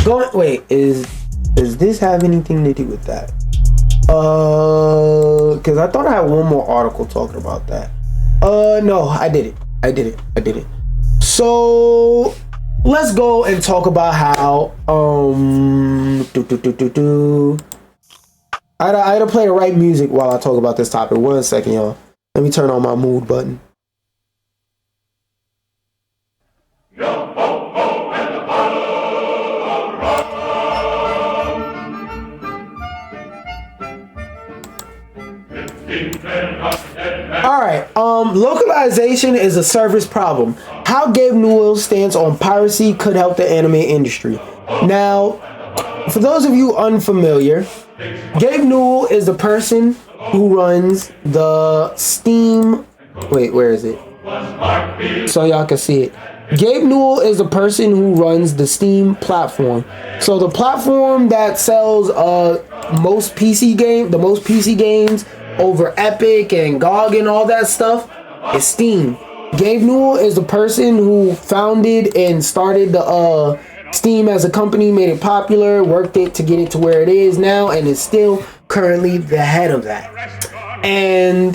Wait, does this have anything to do with that? Because I thought I had one more article talking about that. No, I did it. So let's go and talk about how I had to play the right music while I talk about this topic. 1 second, y'all. Let me turn on my mood button. Alright, localization is a service problem. How Gabe Newell's stance on piracy could help the anime industry. Now, for those of you unfamiliar, Gabe Newell is the person who runs the Steam... Wait, where is it? So y'all can see it. Gabe Newell is the person who runs the Steam platform. So the platform that sells the most PC games over Epic and GOG and all that stuff is Steam. Gabe Newell is the person who founded and started the Steam as a company, made it popular, worked it to get it to where it is now, and is still currently the head of that. And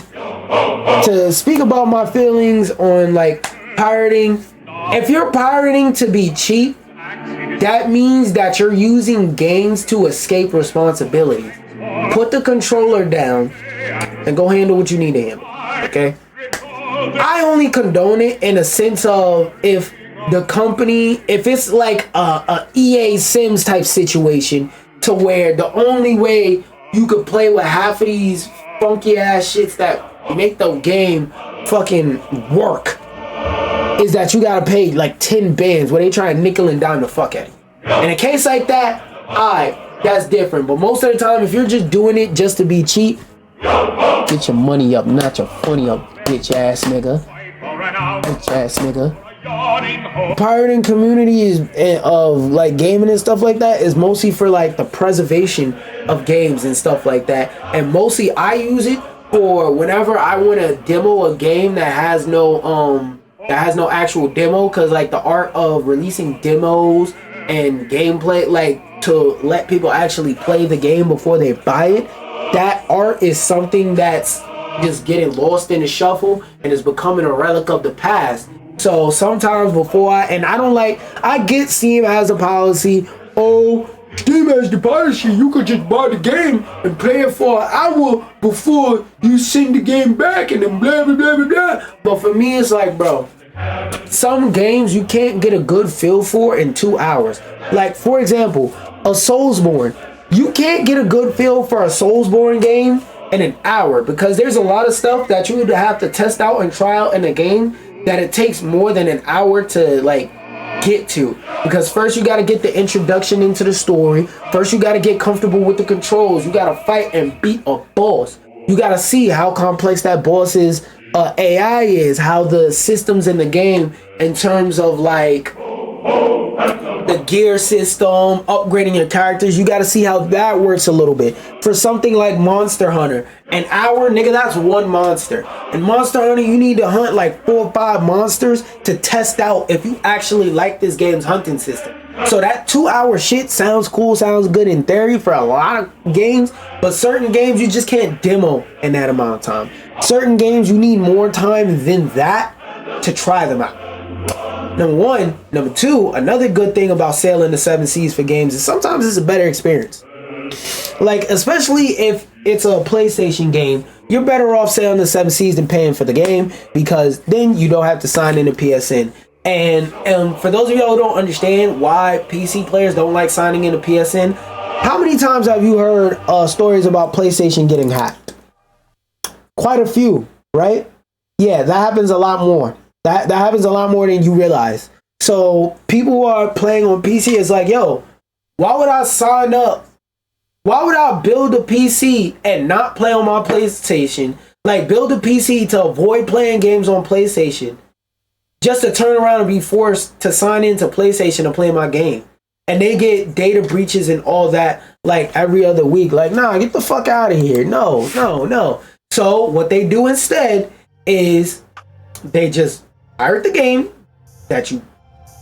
to speak about my feelings on like pirating, if you're pirating to be cheap, that means that you're using games to escape responsibility. Put the controller down and go handle what you need to handle, okay? I only condone it in a sense of if the company, if it's like a EA Sims type situation to where the only way you could play with half of these funky ass shits that make the game fucking work is that you gotta pay like 10 bands where they try and nickel and dime the fuck at you. In a case like that, that's different. But most of the time, if you're just doing it just to be cheap, get your money up, not your funny up, bitch ass nigga. Bitch ass nigga. The pirating community is of like gaming and stuff like that is mostly for like the preservation of games and stuff like that. And mostly I use it for whenever I want to demo a game that has no actual demo, because like the art of releasing demos and gameplay, like to let people actually play the game before they buy it, that art is something that's just getting lost in the shuffle and is becoming a relic of the past. So sometimes I get Steam has a policy, Steam has the policy, you could just buy the game and play it for an hour before you send the game back and then blah, blah, blah, blah, blah. But for me, it's like, bro, some games you can't get a good feel for in 2 hours. Like, for example, a Soulsborne. You can't get a good feel for a Soulsborne game in an hour because there's a lot of stuff that you would have to test out and try out in a game that it takes more than an hour to like get to, because first you got to get the introduction into the story. First you got to get comfortable with the controls. You got to fight and beat a boss. You got to see how complex that boss's AI is, how the systems in the game in terms of like the gear system, upgrading your characters, you got to see how that works a little bit. For something like Monster Hunter, an hour, nigga, that's one monster. In Monster Hunter, you need to hunt like 4 or 5 monsters to test out if you actually like this game's hunting system. So that 2 hour shit sounds cool, sounds good in theory for a lot of games, but certain games you just can't demo in that amount of time. Certain games you need more time than that to try them out. Number one. Number two, another good thing about sailing the 7 seas for games is sometimes it's a better experience. Like, especially if it's a PlayStation game, you're better off sailing the 7 seas than paying for the game, because then you don't have to sign in a PSN. And for those of y'all who don't understand why PC players don't like signing in a PSN, how many times have you heard stories about PlayStation getting hacked? Quite a few, right? Yeah, that happens a lot more. That happens a lot more than you realize. So people who are playing on PC, it's like, yo, why would I sign up? Why would I build a PC and not play on my PlayStation? Like, build a PC to avoid playing games on PlayStation, just to turn around and be forced to sign into PlayStation to play my game. And they get data breaches and all that like every other week. Like, nah, get the fuck out of here. No. So what they do instead is they just pirate the game that you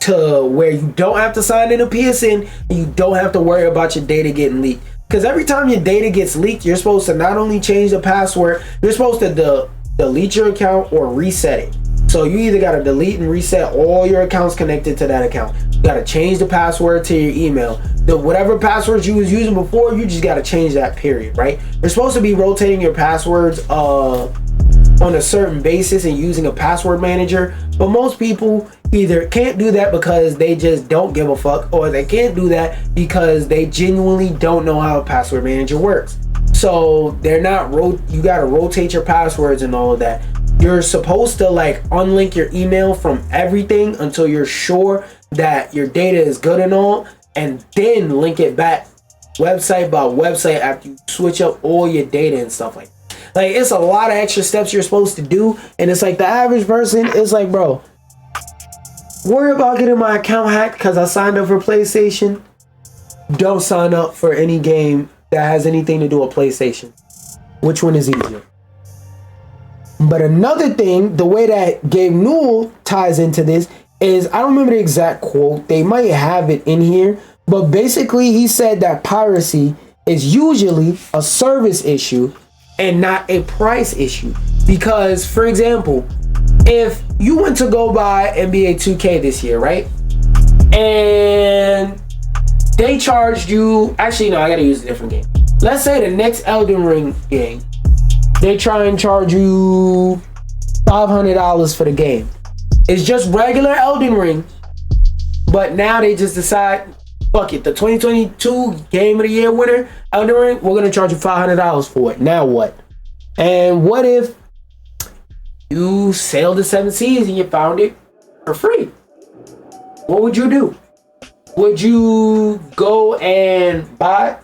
to where you don't have to sign in a PSN and you don't have to worry about your data getting leaked. Because every time your data gets leaked, you're supposed to not only change the password, you're supposed to delete your account or reset it. So you either got to delete and reset all your accounts connected to that account. You got to change the password to your email. Whatever passwords you was using before, you just got to change that, period, right? You're supposed to be rotating your passwords on a certain basis and using a password manager, but most people either can't do that because they just don't give a fuck, or they can't do that because they genuinely don't know how a password manager works. So they're not you got to rotate your passwords and all of that. You're supposed to like unlink your email from everything until you're sure that your data is good and all, and then link it back website by website after you switch up all your data and stuff like that. Like, it's a lot of extra steps you're supposed to do, and it's like the average person is like, bro, worry about getting my account hacked because I signed up for PlayStation. Don't sign up for any game that has anything to do with PlayStation. Which one is easier? But another thing, the way that Gabe Newell ties into this is, I don't remember the exact quote. They might have it in here, but basically he said that piracy is usually a service issue and not a price issue. Because, for example, if you went to go buy NBA 2K this year, right? And they charged you, actually, no, I gotta use a different game. Let's say the next Elden Ring game, they try and charge you $500 for the game. It's just regular Elden Ring, but now they just decide, fuck it, the 2022 Game of the Year winner, Elden Ring, we're gonna charge you $500 for it. Now what? And what if you sailed the 7 seas and you found it for free? What would you do? Would you go and buy?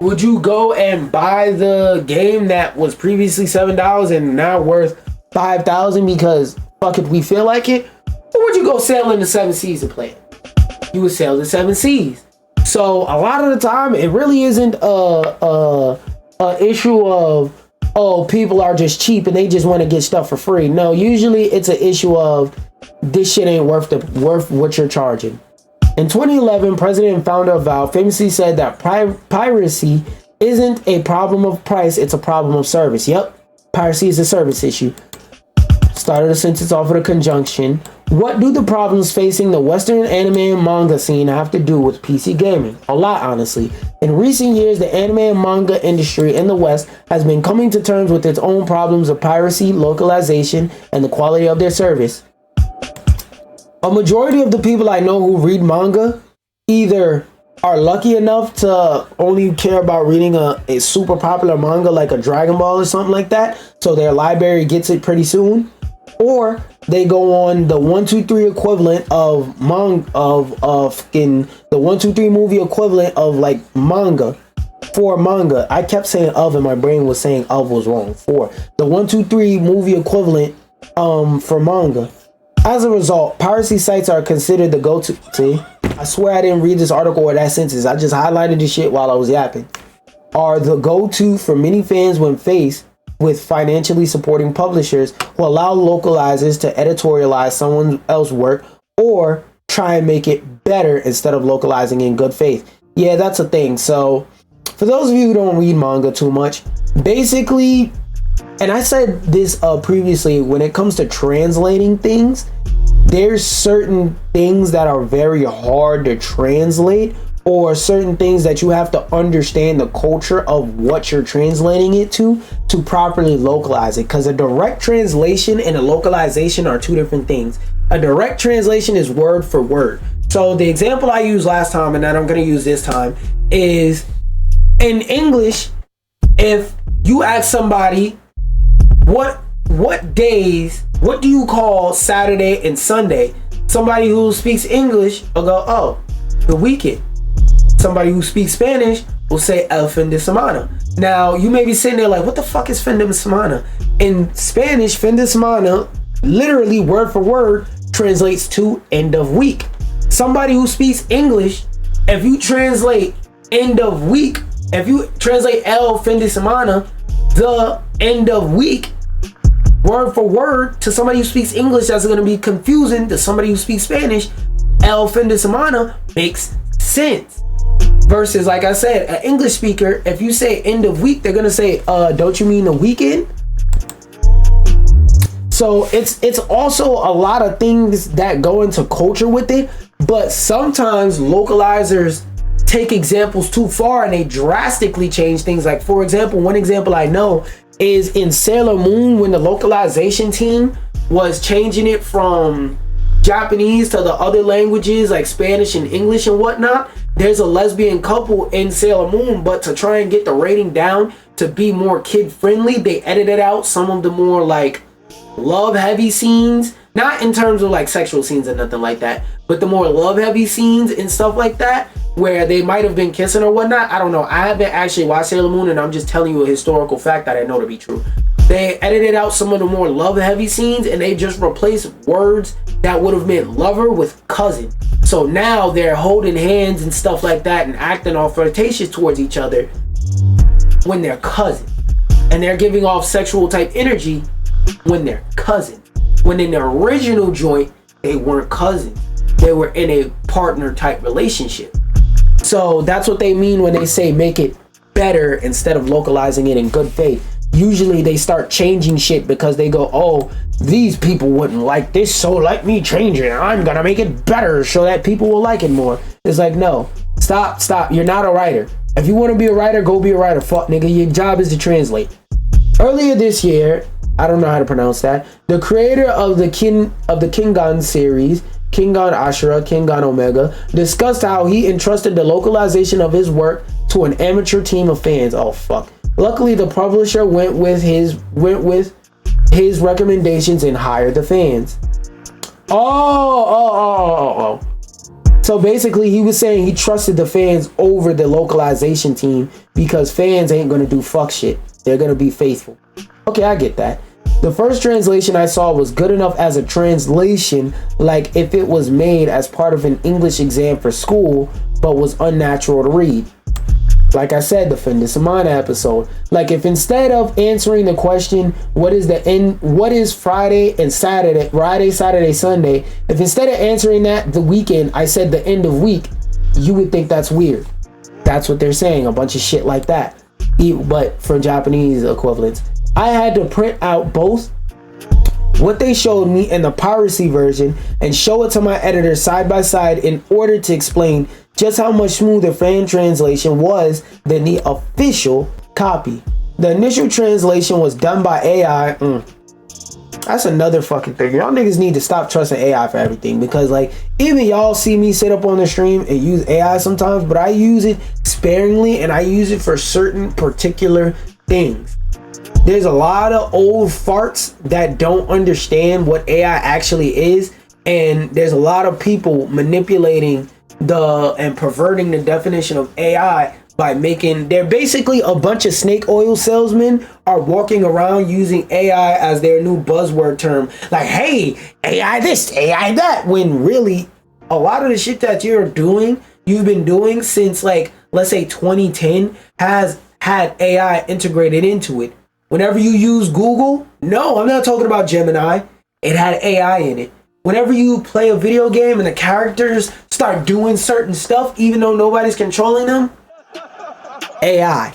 Would you go and buy the game that was previously $7 and now worth $5,000 because fuck it, we feel like it? Or would you go sail in the 7 seas and play it? You would sail the 7 seas. So a lot of the time, it really isn't a issue of, oh, people are just cheap and they just want to get stuff for free. No, usually it's an issue of this shit ain't worth what you're charging. In 2011, president and founder of Valve famously said that piracy isn't a problem of price, it's a problem of service. Yep, piracy is a service issue. Started a sentence off with a conjunction. What do the problems facing the Western anime and manga scene have to do with PC gaming? A lot, honestly. In recent years, the anime and manga industry in the West has been coming to terms with its own problems of piracy, localization, and the quality of their service. A majority of the people I know who read manga either are lucky enough to only care about reading a super popular manga like a Dragon Ball or something like that, so their library gets it pretty soon, or they go on the 123 equivalent of the 123 movie equivalent of like manga. For manga, I kept saying of and my brain was saying of was wrong. For the 123 movie equivalent for manga. As a result, piracy sites are considered the go-to. See, I swear I didn't read this article or that sentence. I just highlighted this shit while I was yapping. Are the go-to for many fans when faced with financially supporting publishers who allow localizers to editorialize someone else's work or try and make it better instead of localizing in good faith. Yeah, that's a thing. So for those of you who don't read manga too much, basically, and I said this previously, when it comes to translating things, there's certain things that are very hard to translate, or certain things that you have to understand the culture of what you're translating it to properly localize it. Because a direct translation and a localization are two different things. A direct translation is word for word. So the example I used last time and that I'm going to use this time is in English. If you ask somebody, what days, what do you call Saturday and Sunday? Somebody who speaks English will go, oh, the weekend. Somebody who speaks Spanish will say el fin de semana. Now, you may be sitting there like, what the fuck is fin de semana? In Spanish, fin de semana, literally word for word, translates to end of week. Somebody who speaks English, if you translate end of week, if you translate el fin de semana, the end of week, word for word to somebody who speaks English that's going to be confusing to somebody who speaks Spanish, el fin de semana makes sense. Versus, like I said, an English speaker, if you say end of week, they're going to say, don't you mean the weekend? So it's also a lot of things that go into culture with it, but sometimes localizers take examples too far and they drastically change things. Like, for example, one example I know is in Sailor Moon, when the localization team was changing it from Japanese to the other languages like Spanish and English and whatnot. There's a lesbian couple in Sailor Moon, but to try and get the rating down to be more kid friendly, they edited out some of the more like love heavy scenes, not in terms of like sexual scenes or nothing like that, but the more love heavy scenes and stuff like that, where they might have been kissing or whatnot. I don't know. I haven't actually watched Sailor Moon, and I'm just telling you a historical fact that I know to be true. They edited out some of the more love heavy scenes and they just replaced words that would have meant lover with cousin. So now they're holding hands and stuff like that and acting all flirtatious towards each other when they're cousin. And they're giving off sexual type energy when they're cousin. When in the original joint, they weren't cousins. They were in a partner type relationship. So that's what they mean when they say make it better instead of localizing it in good faith. Usually they start changing shit because they go, oh, these people wouldn't like this, so let me change it. I'm gonna make it better so that people will like it more. It's like, no, stop. You're not a writer. If you want to be a writer, go be a writer. Fuck, nigga, your job is to translate. Earlier this year, I don't know how to pronounce that, the creator of the Kingan series, Kingan Ashura, Kingan Omega, discussed how he entrusted the localization of his work to an amateur team of fans. Oh fuck. Luckily, the publisher went with his recommendations and hired the fans. Oh. So basically, he was saying he trusted the fans over the localization team because fans ain't gonna do fuck shit. They're gonna be faithful. Okay, I get that. The first translation I saw was good enough as a translation, like if it was made as part of an English exam for school, but was unnatural to read. Like I said, the Fin de Semana episode. Like if instead of answering the question, what is Friday and Saturday, Friday, Saturday, Sunday, if instead of answering that the weekend, I said the end of week, you would think that's weird. That's what they're saying, a bunch of shit like that. But for Japanese equivalents, I had to print out both what they showed me in the piracy version and show it to my editor side by side in order to explain just how much smoother fan translation was than the official copy. The initial translation was done by AI. That's another fucking thing. Y'all niggas need to stop trusting AI for everything, because like even y'all see me sit up on the stream and use AI sometimes, but I use it sparingly and I use it for certain particular things. There's a lot of old farts that don't understand what AI actually is, and there's a lot of people manipulating and perverting the definition of AI by they're basically a bunch of snake oil salesmen are walking around using AI as their new buzzword term. Like, hey, AI this, AI that, when really a lot of the shit that you've been doing since like, let's say 2010 has had AI integrated into it. Whenever you use Google, no, I'm not talking about Gemini. It had AI in it. Whenever you play a video game and the characters start doing certain stuff, even though nobody's controlling them, AI.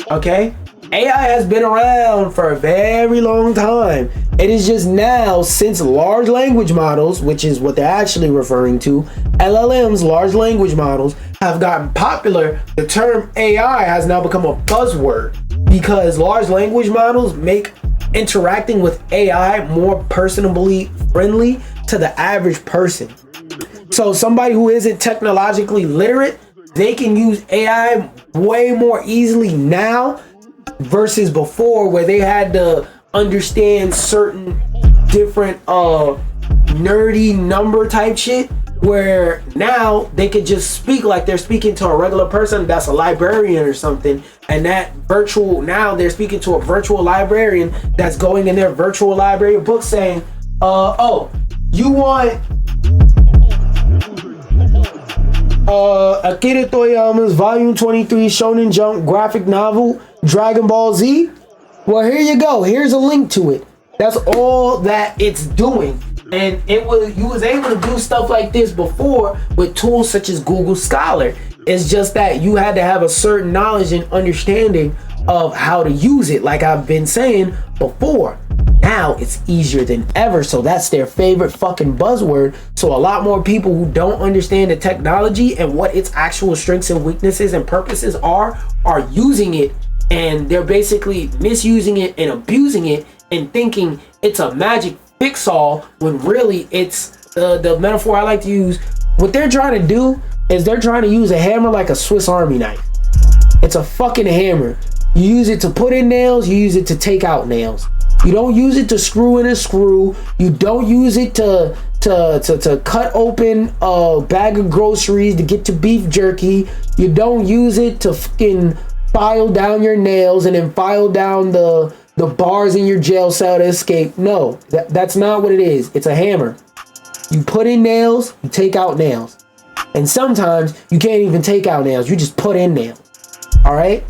Okay? AI has been around for a very long time. It is just now, since large language models, which is what they're actually referring to, LLMs, large language models, have gotten popular, the term AI has now become a buzzword because large language models make interacting with AI more personably friendly to the average person. So somebody who isn't technologically literate, they can use AI way more easily now versus before, where they had to understand certain different nerdy number type shit, where now they could just speak like they're speaking to a regular person that's a librarian or something, and now they're speaking to a virtual librarian that's going in their virtual library book saying, you want Akira Toriyama's Volume 23 Shonen Jump graphic novel Dragon Ball Z? Well, here you go. Here's a link to it. That's all that it's doing. And you was able to do stuff like this before with tools such as Google Scholar. It's just that you had to have a certain knowledge and understanding of how to use it, like I've been saying before. Now it's easier than ever, so that's their favorite fucking buzzword. So a lot more people who don't understand the technology and what its actual strengths and weaknesses and purposes are using it, and they're basically misusing it and abusing it and thinking it's a magic fix-all, when really it's the metaphor I like to use. What they're trying to do is they're trying to use a hammer like a Swiss Army knife. It's a fucking hammer. You use it to put in nails, you use it to take out nails. You don't use it to screw in a screw. You don't use it to cut open a bag of groceries to get to beef jerky. You don't use it to fucking file down your nails and then file down the bars in your jail cell to escape. No, that's not what it is. It's a hammer. You put in nails, you take out nails. And sometimes you can't even take out nails. You just put in nails. All right?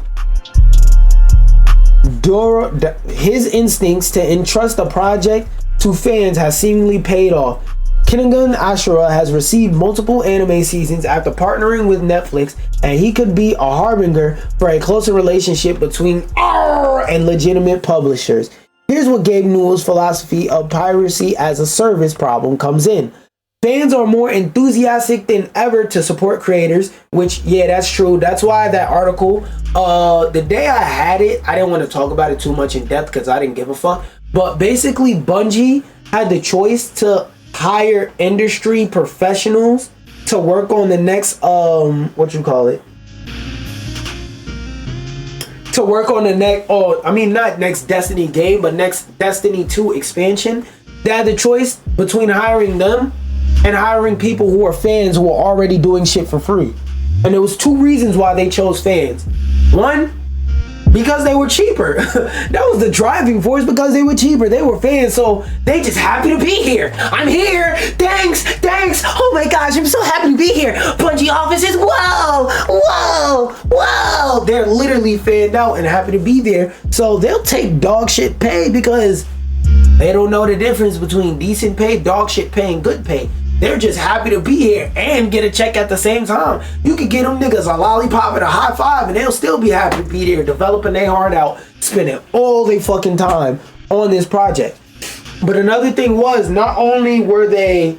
His instincts to entrust a project to fans has seemingly paid off. Kengan Ashura has received multiple anime seasons after partnering with Netflix, and he could be a harbinger for a closer relationship between and legitimate publishers. Here's what Gabe Newell's philosophy of piracy as a service problem comes in. Fans are more enthusiastic than ever to support creators, which, yeah, that's true. That's why that article, the day I had it, I didn't want to talk about it too much in depth because I didn't give a fuck. But basically, Bungie had the choice to hire industry professionals to work on the next, to work on the next, not next Destiny game, but next Destiny 2 expansion. They had the choice between hiring them and hiring people who are fans who are already doing shit for free. And there was two reasons why they chose fans. One, because they were cheaper. That was the driving force, because they were cheaper. They were fans, so they just happy to be here. I'm here. Thanks. Oh my gosh, I'm so happy to be here. Bungie offices. Whoa. They're literally fanned out and happy to be there. So they'll take dog shit pay because they don't know the difference between decent pay, dog shit pay, and good pay. They're just happy to be here and get a check at the same time. You could get them niggas a lollipop and a high five and they'll still be happy to be there, developing their heart out, spending all their fucking time on this project. But another thing was, not only were they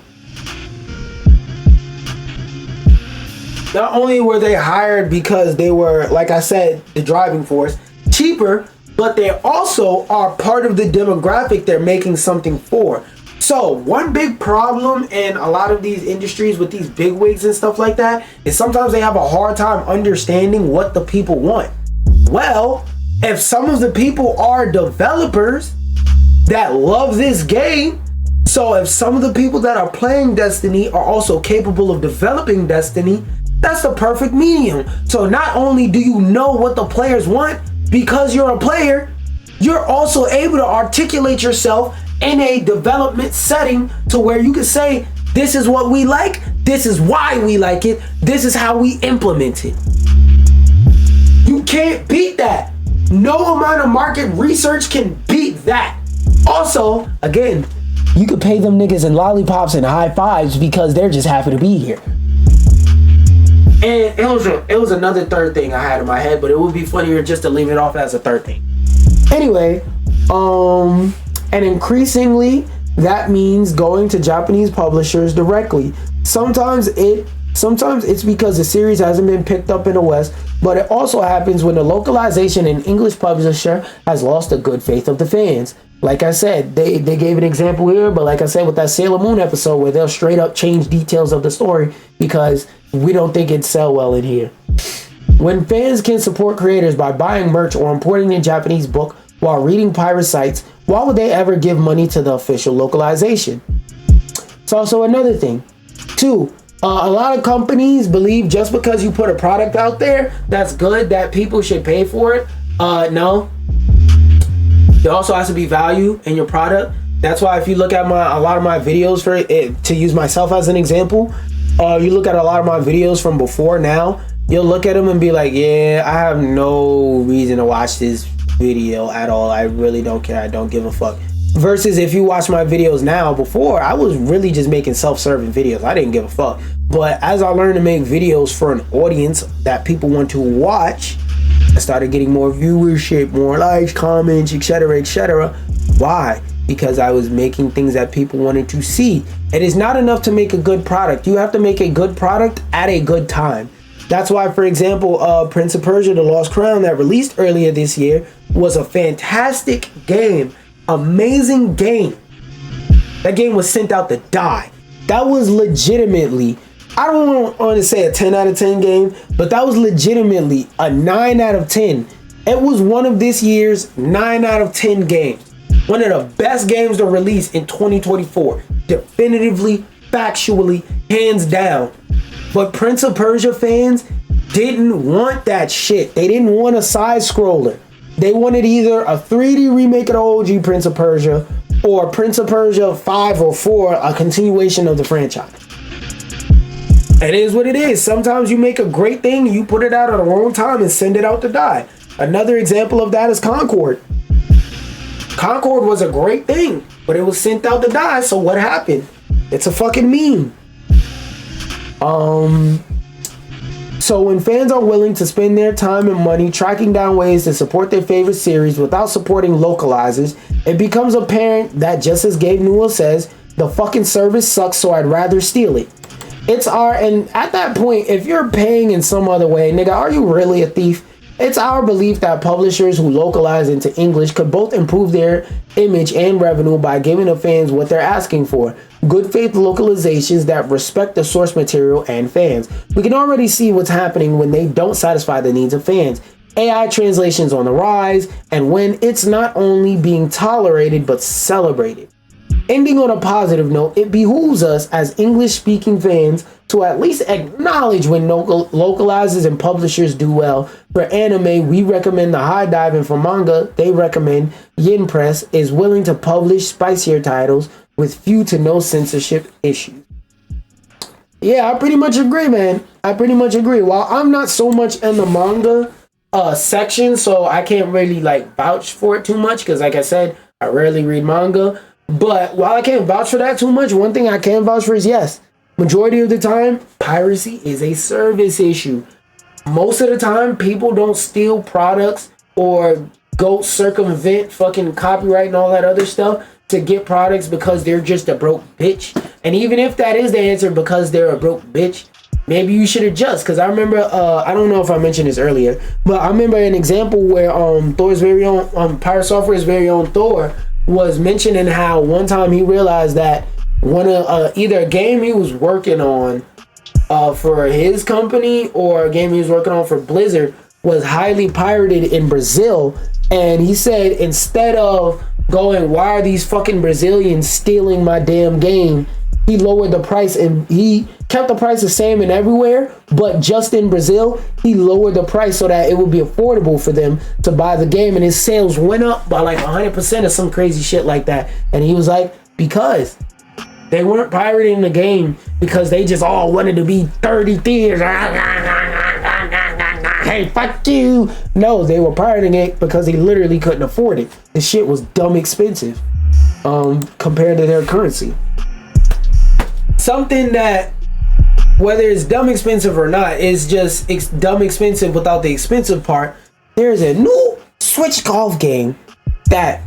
hired because they were, like I said, the driving force, cheaper, but they also are part of the demographic they're making something for. So one big problem in a lot of these industries with these bigwigs and stuff like that is sometimes they have a hard time understanding what the people want. Well, if some of the people are developers that love this game, so if some of the people that are playing Destiny are also capable of developing Destiny, that's the perfect medium. So not only do you know what the players want because you're a player, you're also able to articulate yourself in a development setting to where you can say, this is what we like, this is why we like it, this is how we implement it. You can't beat that. No amount of market research can beat that. Also, again, you could pay them niggas in lollipops and high fives because they're just happy to be here. And it was another third thing I had in my head, but it would be funnier just to leave it off as a third thing. Anyway, and increasingly that means going to Japanese publishers directly. Sometimes it's because the series hasn't been picked up in the West, but it also happens when the localization and English publisher has lost the good faith of the fans. Like I said, they gave an example here, but like I said with that Sailor Moon episode where they'll straight up change details of the story because we don't think it'd sell well in here. When fans can support creators by buying merch or importing a Japanese book while reading pirate sites, why would they ever give money to the official localization? It's also another thing. Two, a lot of companies believe just because you put a product out there that's good, that people should pay for it. No. There also has to be value in your product. That's why if you look at a lot of my videos, for it, to use myself as an example, you look at a lot of my videos from before now, you'll look at them and be like, yeah, I have no reason to watch this video at all. I really don't care. I don't give a fuck. Versus if you watch my videos now, before I was really just making self-serving videos. I didn't give a fuck. But as I learned to make videos for an audience that people want to watch, I started getting more viewership, more likes, comments, etc., etc. Why? Because I was making things that people wanted to see. It is not enough to make a good product. You have to make a good product at a good time. That's why, for example, Prince of Persia: The Lost Crown that released earlier this year was a fantastic game. Amazing game. That game was sent out to die. That was legitimately, I don't want to say a 10 out of 10 game, but that was legitimately a 9 out of 10. It was one of this year's 9 out of 10 games. One of the best games to release in 2024. Definitively, factually, hands down. But Prince of Persia fans didn't want that shit. They didn't want a side scroller. They wanted either a 3D remake of the OG Prince of Persia or Prince of Persia 5 or 4, a continuation of the franchise. It is what it is. Sometimes you make a great thing, you put it out at the wrong time and send it out to die. Another example of that is Concord. Concord was a great thing, but it was sent out to die, so what happened? It's a fucking meme. So when fans are willing to spend their time and money tracking down ways to support their favorite series without supporting localizers, it becomes apparent that, just as Gabe Newell says, the fucking service sucks, so I'd rather steal it. And at that point, if you're paying in some other way, nigga, are you really a thief? It's our belief that publishers who localize into English could both improve their image and revenue by giving the fans what they're asking for. Good faith localizations that respect the source material and fans. We can already see what's happening when they don't satisfy the needs of fans. AI translations on the rise, and when it's not only being tolerated but celebrated. Ending on a positive note, it behooves us as English-speaking fans to at least acknowledge when localizers and publishers do well. For anime, we recommend the High Dive, and for manga, they recommend Yin Press is willing to publish spicier titles with few to no censorship issues. Yeah, I pretty much agree, man. I pretty much agree. While I'm not so much in the manga section, so I can't really like vouch for it too much, because like I said, I rarely read manga. But while I can't vouch for that too much, one thing I can vouch for is, yes, majority of the time, piracy is a service issue. Most of the time, people don't steal products or go circumvent fucking copyright and all that other stuff to get products because they're just a broke bitch. And even if that is the answer, because they're a broke bitch, maybe you should adjust. Because I remember, I don't know if I mentioned this earlier, but I remember an example where Thor's very own, Pirate Software's very own Thor was mentioning how one time he realized that one of either a game he was working on for his company or a game he was working on for Blizzard was highly pirated in Brazil. And he said, instead of going, why are these fucking Brazilians stealing my damn game, he lowered the price, and he kept the price the same in everywhere, but just in Brazil, he lowered the price so that it would be affordable for them to buy the game, and his sales went up by like 100% or some crazy shit like that. And he was like, because they weren't pirating the game because they just all wanted to be 30 thieves. Hey, fuck you. No, they were pirating it because they literally couldn't afford it. The shit was dumb expensive compared to their currency. Something that, whether it's dumb expensive or not, is just dumb expensive without the expensive part. There's a new Switch golf game that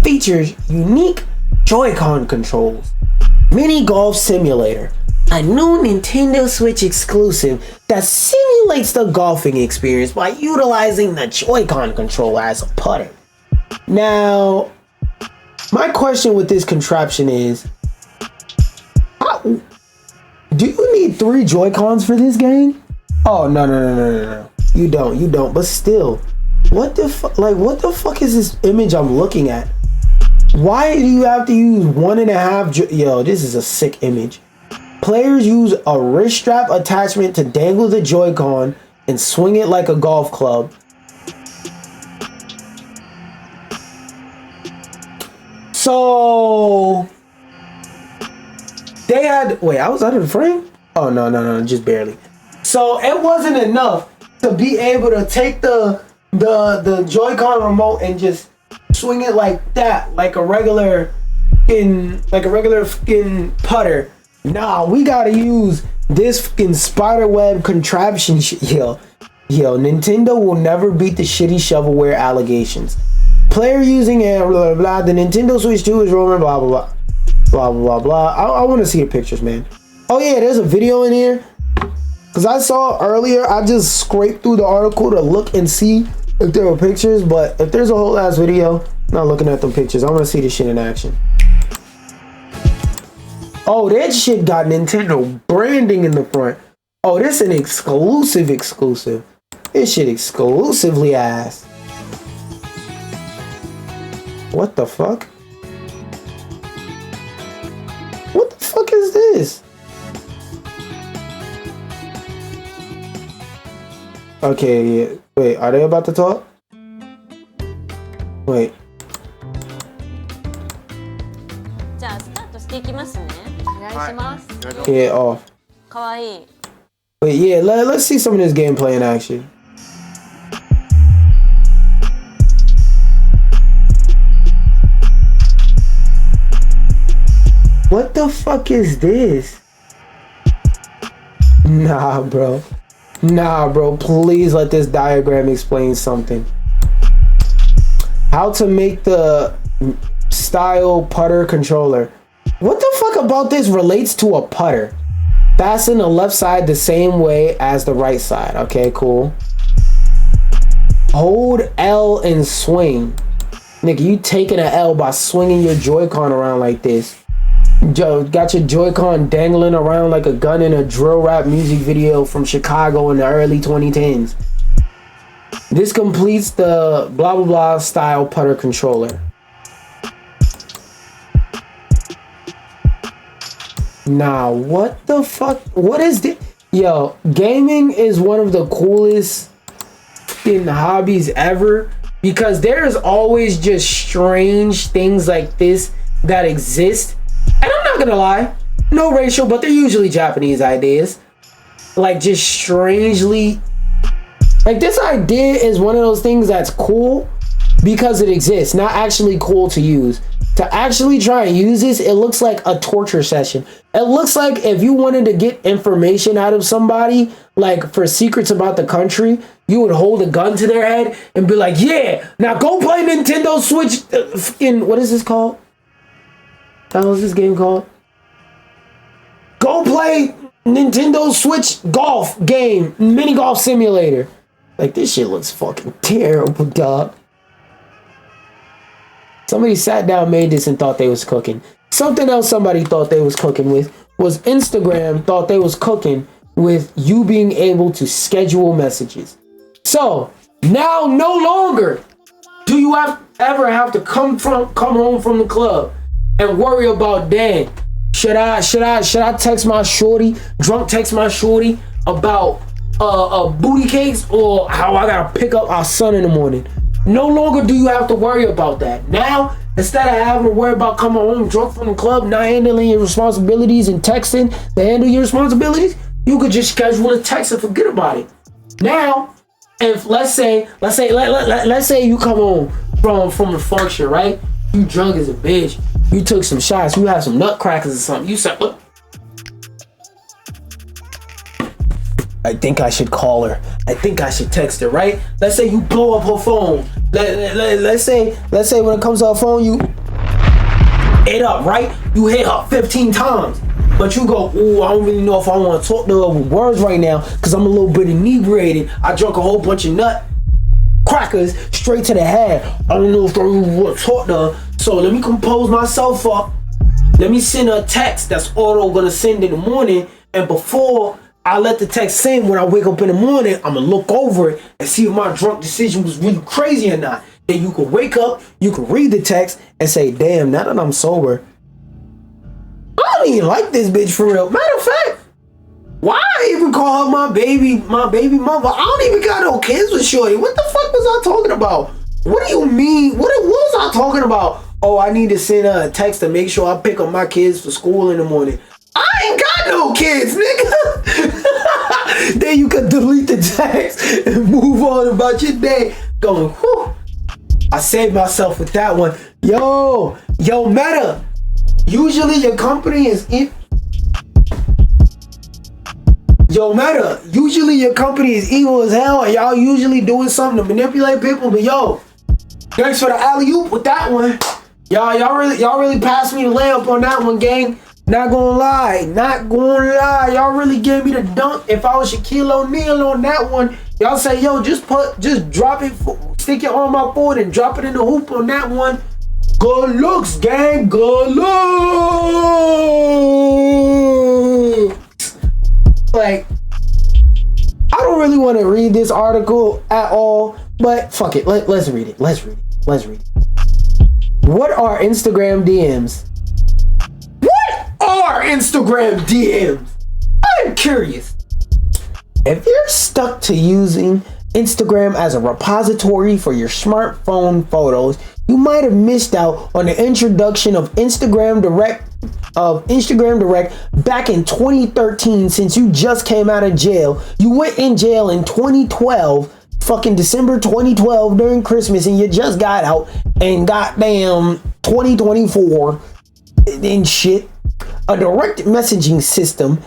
features unique Joy-Con controls. Mini Golf Simulator, a new Nintendo Switch exclusive that simulates the golfing experience by utilizing the Joy-Con controller as a putter. Now, my question with this contraption is, do you need 3 Joy-Cons for this game? Oh, no. You don't. But still, what the fuck? Like, what the fuck is this image I'm looking at? Why do you have to use 1.5? Yo, this is a sick image. Players use a wrist strap attachment to dangle the Joy-Con and swing it like a golf club. So they had, wait, I was out of the frame? Oh, no, just barely. So it wasn't enough to be able to take the the Joy-Con remote and just swing it like that, like a regular fucking putter. Nah, we gotta use this fucking spiderweb contraption Yo, Nintendo will never beat the shitty shovelware allegations. Player using it, blah, blah, blah. The Nintendo Switch 2 is rolling, blah, blah, blah. Blah, blah, blah. I want to see the pictures, man. Oh, yeah, there's a video in here. Because I saw earlier, I just scraped through the article to look and see if there were pictures. But if there's a whole ass video, I'm not looking at them pictures. I want to see this shit in action. Oh, that shit got Nintendo branding in the front. Oh, this is an exclusive. This shit exclusively ass. What the fuck? What the fuck is this? Okay, yeah. Wait, are they about to talk? Wait. Yeah, off. Wait, yeah, let's see some of this gameplay in action. What the fuck is this? Nah, bro. Please let this diagram explain something. How to make the style putter controller. What the fuck about this relates to a putter? Fasten the left side the same way as the right side. Okay, cool. Hold L and swing. Nigga, you taking an L by swinging your Joy-Con around like this. Got your Joy-Con dangling around like a gun in a drill rap music video from Chicago in the early 2010s. This completes the blah blah blah style putter controller. Nah, what the fuck? What is this? Yo, gaming is one of the coolest fucking hobbies ever because there's always just strange things like this that exist. And I'm not gonna lie, no racial, but they're usually Japanese ideas. Like, just strangely. Like, this idea is one of those things that's cool because it exists, not actually cool to use. To actually try and use this, it looks like a torture session. It looks like if you wanted to get information out of somebody, like for secrets about the country, you would hold a gun to their head and be like, yeah, now go play Nintendo Switch. What is this called? What was this game called? Go play Nintendo Switch golf game, mini golf simulator. Like, this shit looks fucking terrible, dog. Somebody sat down, made this, and thought they was cooking. Something else somebody thought they was cooking with was Instagram thought they was cooking with you being able to schedule messages. So now no longer do you ever have to come home from the club and worry about, dang, should I text my shorty, drunk text my shorty about booty cakes or how I gotta pick up our son in the morning. No longer do you have to worry about that. Now, instead of having to worry about coming home drunk from the club, not handling your responsibilities and texting to handle your responsibilities, you could just schedule a text and forget about it. Now, if let's say you come home from a function, right? You drunk as a bitch. You took some shots. You had some nutcrackers or something. You said, look, I think I should call her. I think I should text her, right? Let's say you blow up her phone. Let's say when it comes to her phone, you hit up, right? You hit her 15 times. But you go, ooh, I don't really know if I want to talk to her with words right now because I'm a little bit inebriated. I drank a whole bunch of nutcrackers straight to the head. I don't know if I really want to talk to her. So let me compose myself up. Let me send her a text that's auto gonna send in the morning. And before I let the text send, when I wake up in the morning, I'm gonna look over it and see if my drunk decision was really crazy or not. Then you can wake up, you can read the text and say, damn, now that I'm sober, I don't even like this bitch for real. Matter of fact, why I even call her my baby mother? I don't even got no kids with shorty. What the fuck was I talking about? What do you mean? What was I talking about? Oh, I need to send her a text to make sure I pick up my kids for school in the morning. I ain't got no kids, nigga. Then you could delete the text and move on about your day. going, whew. I saved myself with that one. Yo, Meta. Usually your company is evil as hell, and y'all usually doing something to manipulate people. But yo, thanks for the alley-oop with that one. Y'all really passed me the layup on that one, gang. Not gonna lie. Y'all really gave me the dunk. If I was Shaquille O'Neal on that one, y'all say, yo, just drop it, stick your arm out forward and drop it in the hoop on that one. Good looks, gang. Good looks. Like, I don't really want to read this article at all, but fuck it. Let's read it. Let's read it. What are Instagram DMs? I'm curious. If you're stuck to using Instagram as a repository for your smartphone photos, you might have missed out on the introduction of Instagram Direct back in 2013. Since you just came out of jail. You went in jail in 2012, fucking December 2012 during Christmas, and you just got out and goddamn 2024 and shit. A direct messaging system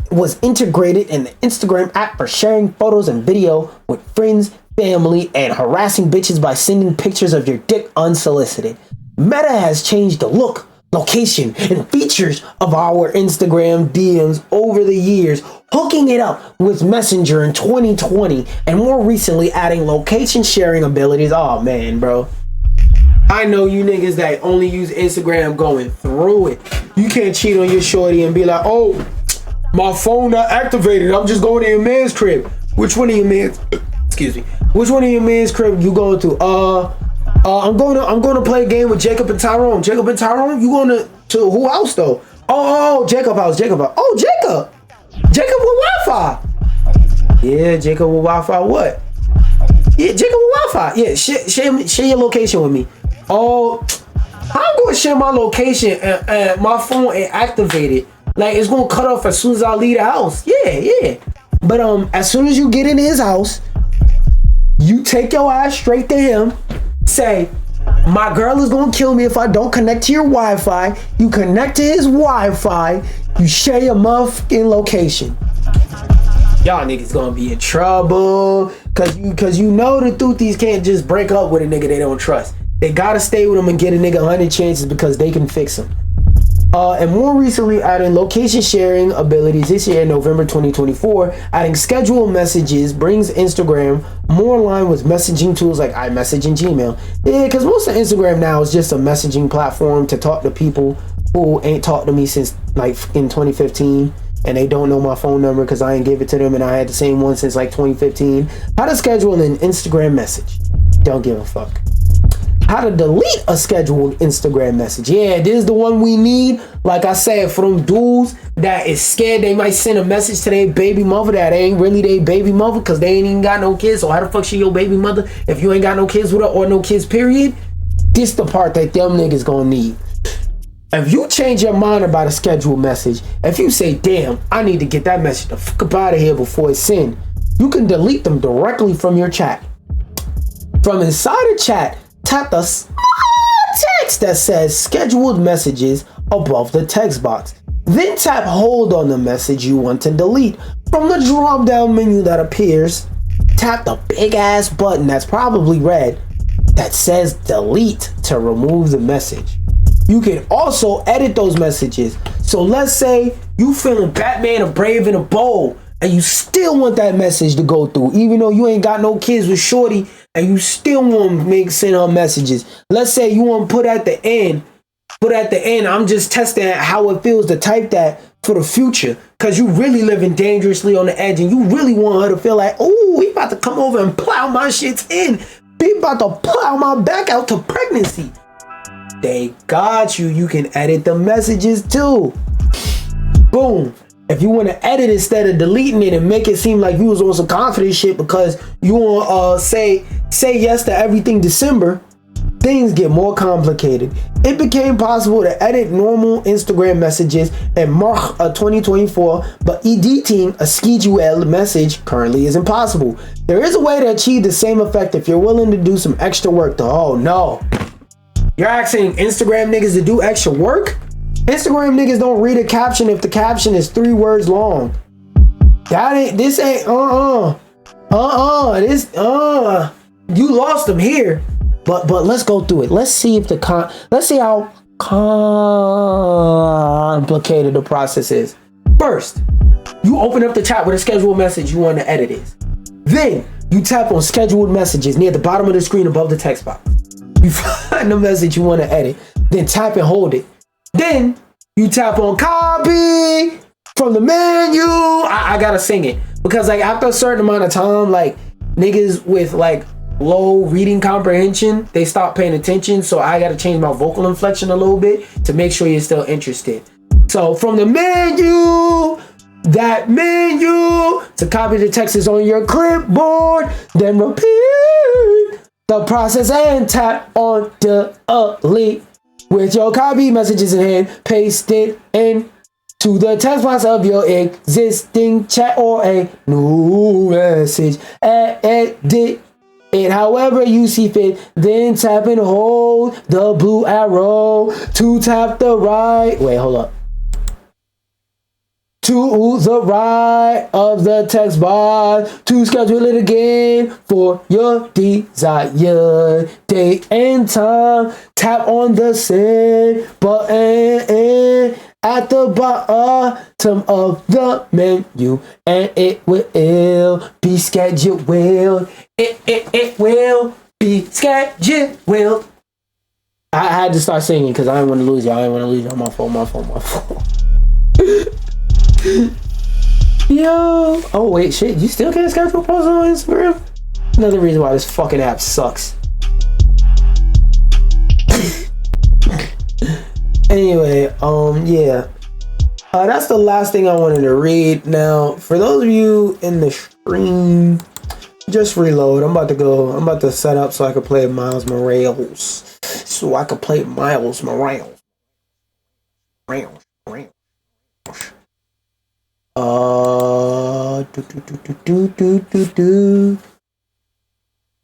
was integrated in the Instagram app for sharing photos and video with friends, family, and harassing bitches by sending pictures of your dick unsolicited. Meta has changed the look, location, and features of our Instagram DMs over the years, hooking it up with Messenger in 2020, and more recently adding location sharing abilities. Oh man, bro. I know you niggas that only use Instagram going through it. You can't cheat on your shorty and be like, oh, my phone not activated. I'm just going to your man's crib. Which one of your man's crib you going to? I'm going to play a game with Jacob and Tyrone. You going to who else though? Oh, Jacob house. Oh, Jacob with Wi-Fi. Yeah, Jacob with Wi-Fi. What? Yeah, Jacob with Wi-Fi. Yeah, share your location with me. Oh, I'm going to share my location and my phone ain't activated. Like, it's going to cut off as soon as I leave the house. Yeah. But as soon as you get in his house, you take your ass straight to him. Say, my girl is going to kill me if I don't connect to your Wi-Fi. You connect to his Wi-Fi. You share your motherfucking location. Y'all niggas going to be in trouble. Cause you know the Thuthies can't just break up with a nigga they don't trust. They gotta stay with him and get a nigga 100 chances because they can fix him. And more recently, adding location sharing abilities this year in November 2024, adding scheduled messages brings Instagram more in line with messaging tools like iMessage and Gmail. Yeah, because most of Instagram now is just a messaging platform to talk to people who ain't talked to me since like in 2015. And they don't know my phone number because I ain't give it to them and I had the same one since like 2015. How to schedule an Instagram message. Don't give a fuck. How to delete a scheduled Instagram message. Yeah, this is the one we need. Like I said, for them dudes that is scared they might send a message to their baby mother that ain't really their baby mother because they ain't even got no kids. So how the fuck she your baby mother if you ain't got no kids with her or no kids, period? This the part that them niggas gonna need. If you change your mind about a scheduled message, if you say, damn, I need to get that message the fuck up out of here before it's sent, you can delete them directly from your chat. From inside the chat, tap the small text that says scheduled messages above the text box. Then tap hold on the message you want to delete. From the drop down menu that appears, tap the big ass button that's probably red that says delete to remove the message. You can also edit those messages. So let's say you feeling Batman or Brave and a Bold and you still want that message to go through, even though you ain't got no kids with shorty and you still want to send her messages. Let's say you want to put at the end, I'm just testing how it feels to type that for the future. Cause you really living dangerously on the edge and you really want her to feel like, oh, he about to come over and plow my shits in. He about to plow my back out to pregnancy. They got you. You can edit the messages too. Boom. If you want to edit instead of deleting it and make it seem like you was on some confident shit because you want say yes to everything December, things get more complicated. It became possible to edit normal Instagram messages in March of 2024, but editing a scheduled message currently isn't possible. There is a way to achieve the same effect if you're willing to do some extra work though. Oh no. You're asking Instagram niggas to do extra work? Instagram niggas don't read a caption if the caption is 3 words long. This ain't, you lost them here. But let's go through it. Let's see if let's see how complicated the process is. First, you open up the chat with a scheduled message you want to edit it. Then you tap on scheduled messages near the bottom of the screen above the text box. You find the message you want to edit. Then tap and hold it. Then you tap on copy from the menu. I gotta sing it because like after a certain amount of time, like niggas with like low reading comprehension, they stop paying attention. So I gotta change my vocal inflection a little bit to make sure you're still interested. So from the menu, that menu to copy the text is on your clipboard. Then repeat the process and tap on delete. With your copy messages in hand, paste it in to the text box of your existing chat or a new message. Edit it however you see fit. Then tap and hold the blue arrow to tap the right. Wait, hold up. To the right of the text box to schedule it again for your desired date and time. Tap on the send button at the bottom of the menu and it will be scheduled. It will be scheduled. I had to start singing because I didn't want to lose y'all. My phone. Yo. Oh wait, shit. You still can't schedule posts on Instagram? Another reason why this fucking app sucks. Anyway, yeah. That's the last thing I wanted to read. Now, for those of you in the stream, just reload. I'm about to set up so I can play Miles Morales.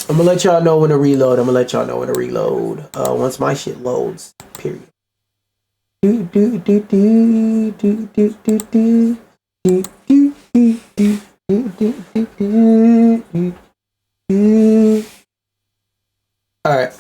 I'm gonna let y'all know when to reload. Once my shit loads. Period. All right.